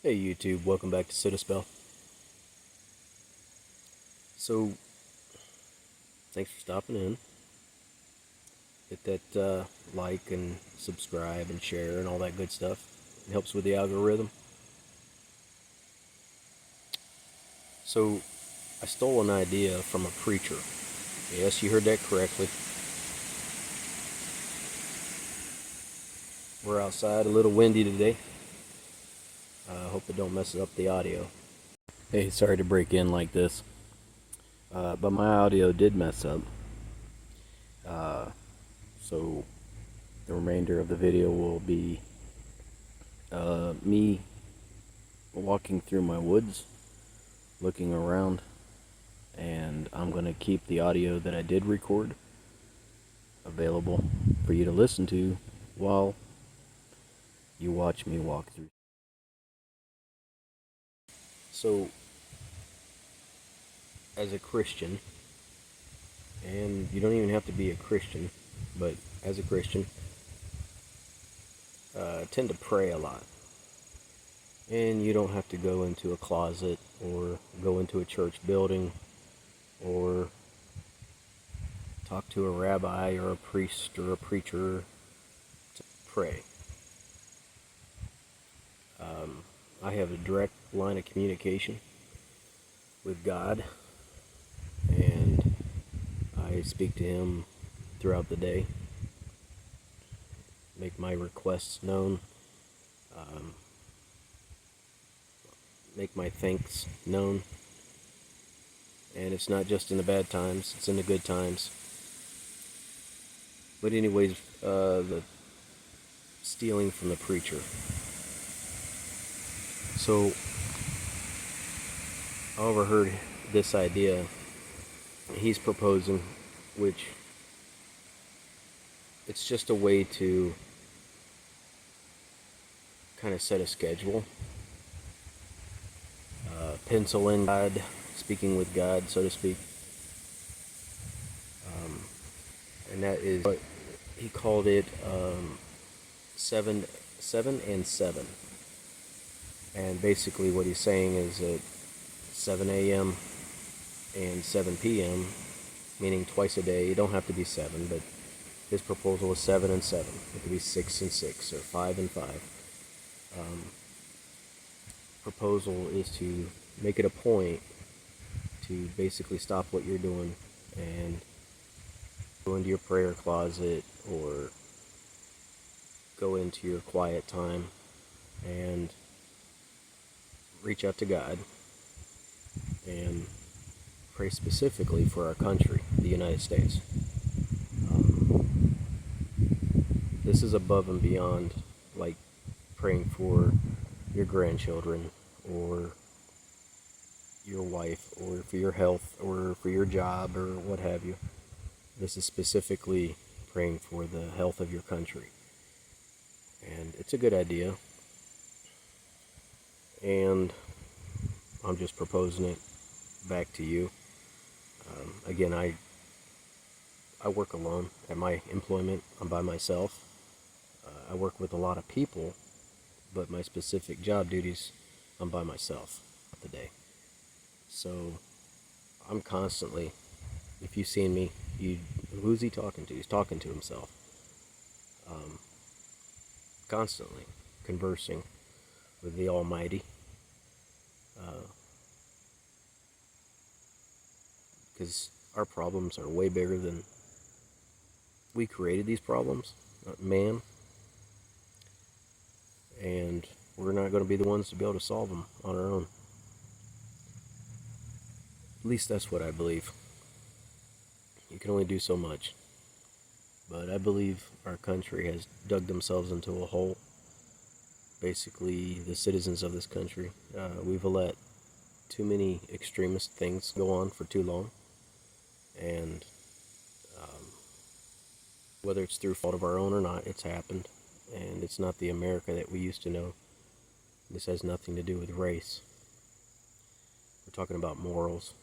Hey YouTube, welcome back to Sit a Spell. So, thanks for stopping in. Hit that like and subscribe and share and all that good stuff. It helps with the algorithm. So, I stole an idea from a preacher. Yes, you heard that correctly. We're outside, a little windy today. I hope it don't mess up the audio. Hey, sorry to break in like this. But my audio did mess up. So, the remainder of the video will be me walking through my woods, looking around, and I'm going to keep the audio that I did record available for you to listen to while you watch me walk through. So, as a Christian, and you don't even have to be a Christian, but as a Christian, I tend to pray a lot. And you don't have to go into a closet or go into a church building or talk to a rabbi or a priest or a preacher to pray. I have a direct line of communication with God, and I speak to Him throughout the day, make my requests known, um, make my thanks known, and it's not just in the bad times, it's in the good times. But anyways, the stealing from the preacher. So, I overheard this idea he's proposing, which it's just a way to kind of set a schedule, pencil in God, speaking with God, so to speak. And that is what he called it, 7 and 7. And basically what he's saying is that 7 a.m. and 7 p.m., meaning twice a day. You don't have to be 7, but his proposal is 7 and 7. It could be 6 and 6 or 5 and 5. Proposal is to make it a point to basically stop what you're doing and go into your prayer closet or go into your quiet time and reach out to God and pray specifically for our country, the United States. This is above and beyond like praying for your grandchildren or your wife or for your health or for your job or what have you. This is specifically praying for the health of your country. And it's a good idea. And I'm just proposing it back to you. Again, I work alone at my employment. I'm by myself. I work with a lot of people, but my specific job duties, I'm by myself the day. So I'm constantly, if you've seen me, who's he talking to? He's talking to himself. Constantly conversing with the Almighty. Because our problems are way bigger than we created these problems, man. And we're not going to be the ones to be able to solve them on our own. At least that's what I believe. You can only do so much. But I believe our country has dug themselves into a hole. Basically, the citizens of this country. We've let too many extremist things go on for too long. And whether it's through fault of our own or not, it's happened. And it's not the America that we used to know. This has nothing to do with race. We're talking about morals.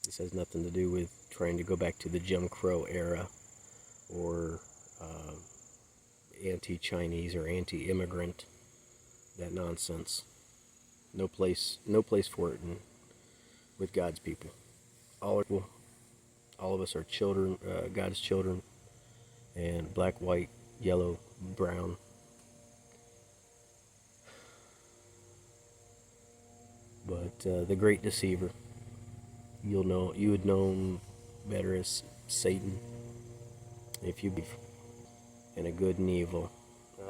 This has nothing to do with trying to go back to the Jim Crow era or anti-Chinese or anti-immigrant, that nonsense. No place for it with God's people. All are equal. All of us are children, God's children, and black, white, yellow, brown. But the great deceiver, you would know him better as Satan, if you believe in a good and evil.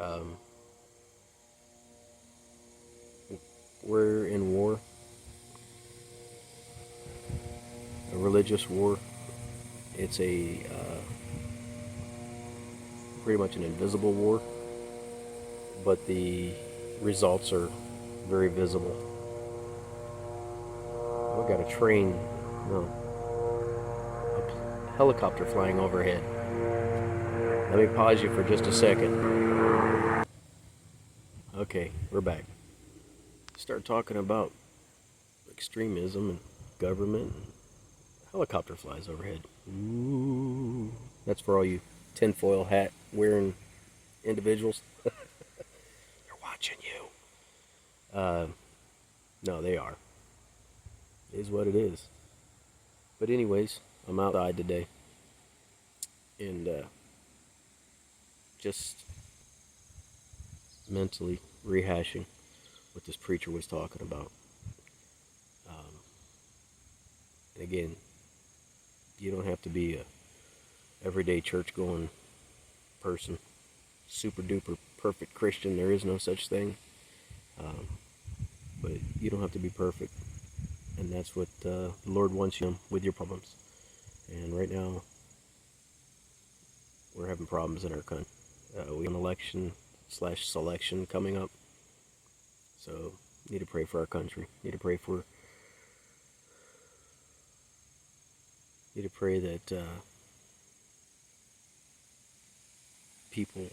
Um, we're in war, a religious war. It's a pretty much an invisible war, but the results are very visible. I've got a train, no, a helicopter flying overhead. Let me pause you for just a second. Okay, we're back. Start talking about extremism and government. And helicopter flies overhead. Ooh, that's for all you tinfoil hat wearing individuals. They're watching you. No, they are. It is what it is. But anyways, I'm outside today, and just mentally rehashing what this preacher was talking about. And again, you don't have to be a everyday church going person, super duper perfect Christian. There is no such thing. But you don't have to be perfect, and that's what the Lord wants you with your problems. And right now, we're having problems in our country. We have an election/selection coming up, so need to pray for our country. Need to pray that people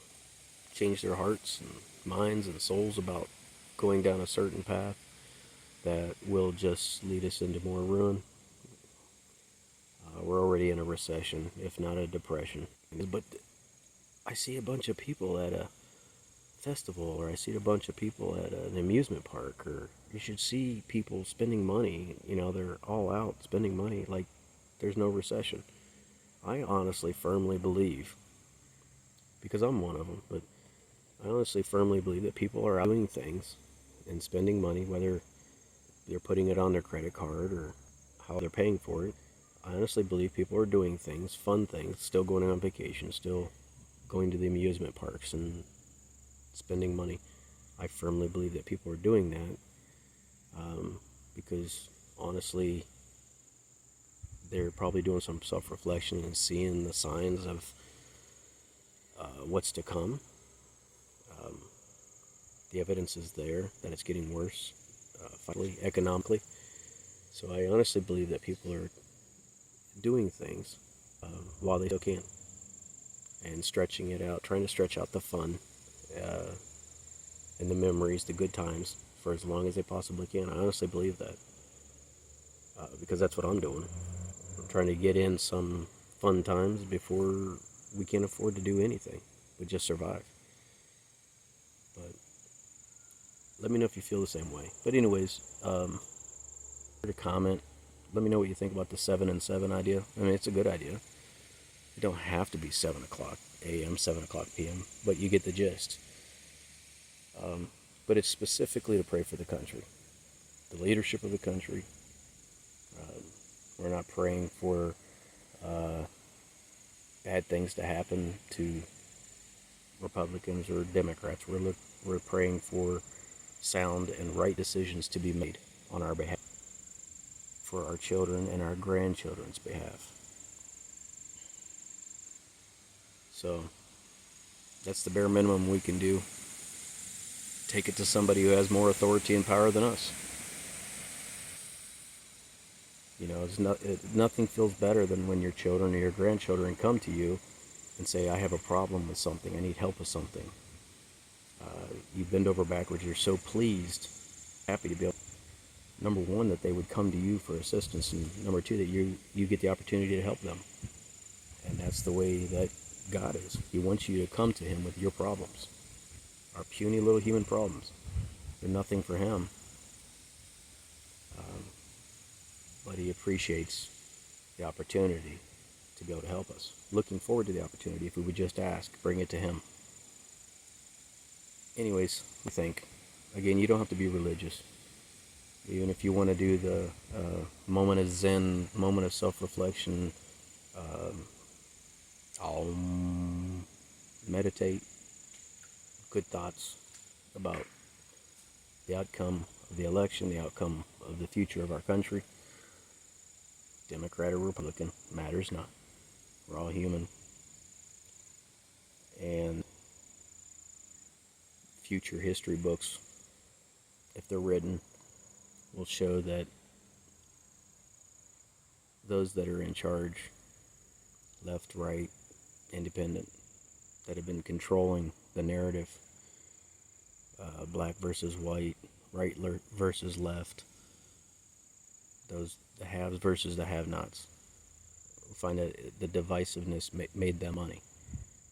change their hearts and minds and souls about going down a certain path that will just lead us into more ruin. We're already in a recession, if not a depression. But I see a bunch of people at a festival, or I see a bunch of people at an amusement park, or you should see people spending money. They're all out spending money like there's no recession. I honestly firmly believe, because I'm one of them, but I honestly firmly believe that people are out doing things and spending money, whether they're putting it on their credit card or how they're paying for it. I honestly believe people are doing things, fun things, still going on vacation, still going to the amusement parks and spending money. I firmly believe that people are doing that because honestly, they're probably doing some self-reflection and seeing the signs of what's to come. The evidence is there that it's getting worse, finally, economically. So I honestly believe that people are doing things while they still can, and stretching it out, trying to stretch out the fun and the memories, the good times, for as long as they possibly can. I honestly believe that because that's what I'm doing. I'm trying to get in some fun times before we can't afford to do anything but just survive. But let me know if you feel the same way. But anyways, to comment, let me know what you think about the 7 and 7 idea. I mean, it's a good idea. It don't have to be 7 o'clock a.m., 7 o'clock p.m., but you get the gist. But it's specifically to pray for the country, the leadership of the country. We're not praying for bad things to happen to Republicans or Democrats. We're praying for sound and right decisions to be made on our behalf, for our children and our grandchildren's behalf. So that's the bare minimum we can do. Take it to somebody who has more authority and power than us. Nothing feels better than when your children or your grandchildren come to you and say, I have a problem with something, I need help with something. You bend over backwards, you're so pleased, happy to be able, number one, that they would come to you for assistance, and number two, that you get the opportunity to help them. And that's the way that God is. He wants you to come to him with your problems, our puny little human problems. They're nothing for him, but he appreciates the opportunity to be able to help us. Looking forward to the opportunity if we would just ask, bring it to him. Anyways, I think, again, you don't have to be religious. Even if you want to do the moment of Zen, moment of self-reflection, I'll meditate, good thoughts about the outcome of the election, the outcome of the future of our country. Democrat or Republican, matters not. We're all human. And future history books, if they're written, will show that those that are in charge, left, right, independent, that have been controlling the narrative, black versus white, right versus left, those the haves versus the have-nots. We'll find that the divisiveness made them money,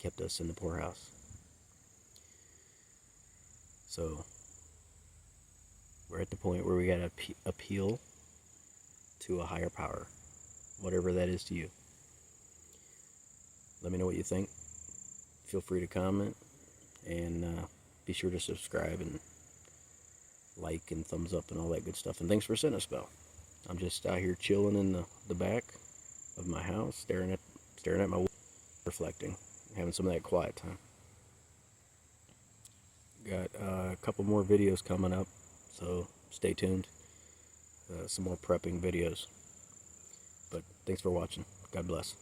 kept us in the poorhouse. So we're at the point where we got to appeal to a higher power, whatever that is to you. Let me know what you think. Feel free to comment, and be sure to subscribe and like and thumbs up and all that good stuff. And thanks for sending a spell. I'm just out here chilling in the back of my house, staring at my reflecting, having some of that quiet time. Got a couple more videos coming up, so stay tuned. Some more prepping videos. But thanks for watching. God bless.